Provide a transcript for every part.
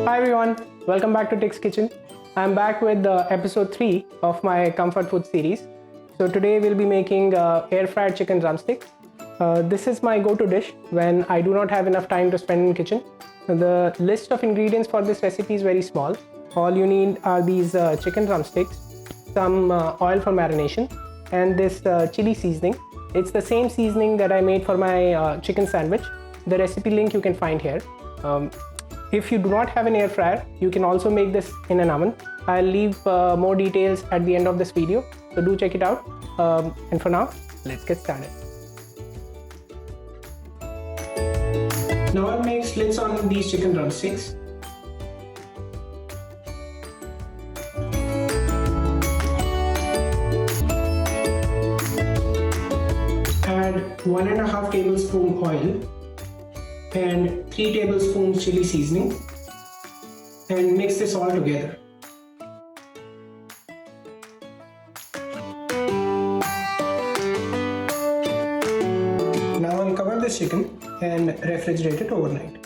Hi everyone, welcome back to tikzkitchen. I'm back with episode 3 of my comfort food series. So today we'll be making air fried chicken drumsticks. This is my go-to dish when I do not have enough time to spend in kitchen. The list of ingredients for this recipe is very small. All you need are these chicken drumsticks, some oil for marination, and this chili seasoning. It's the same seasoning that I made for my chicken sandwich. The recipe link you can find here. If you do not have an air fryer, you can also make this in an oven. I'll leave more details at the end of this video, so do check it out. And for now, let's get started. Now I'll make slits on these chicken drumsticks. Add 1.5 tablespoon oil and 3 tablespoons chili seasoning and mix this all together. Now I'll cover this chicken and refrigerate it overnight.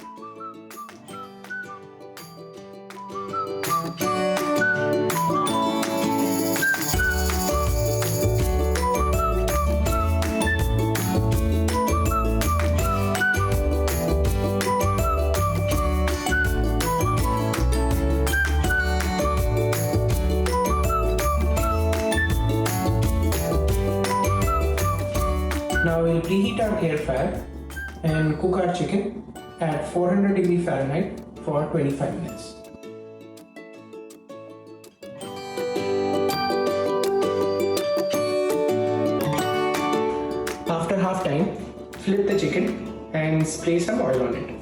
Now we'll preheat our air fryer and cook our chicken at 400 degree Fahrenheit for 25 minutes. After half time, flip the chicken and spray some oil on it.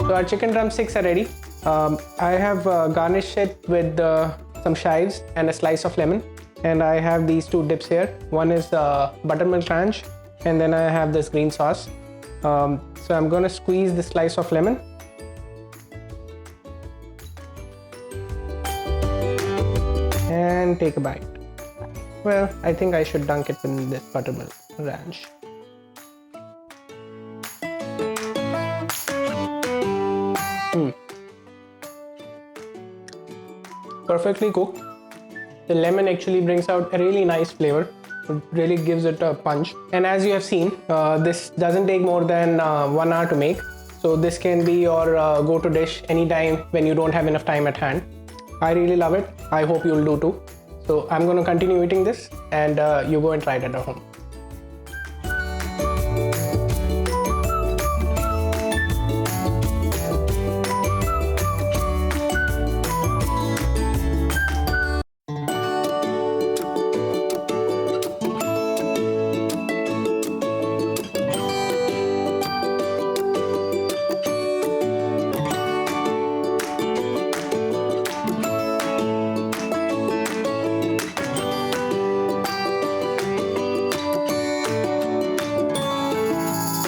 So our chicken drumsticks are ready. I have garnished it with some chives and a slice of lemon. And I have these two dips here. One is buttermilk ranch, and then I have this green sauce. So I'm going to squeeze the slice of lemon. And take a bite. Well, I think I should dunk it in this buttermilk ranch. Perfectly cooked. The lemon actually brings out a really nice flavor. It really gives it a punch. And as you have seen, this doesn't take more than 1 hour to make. So this can be your go-to dish anytime when you don't have enough time at hand. I really love it. I hope you'll do too. So I'm going to continue eating this, and you go and try it at home.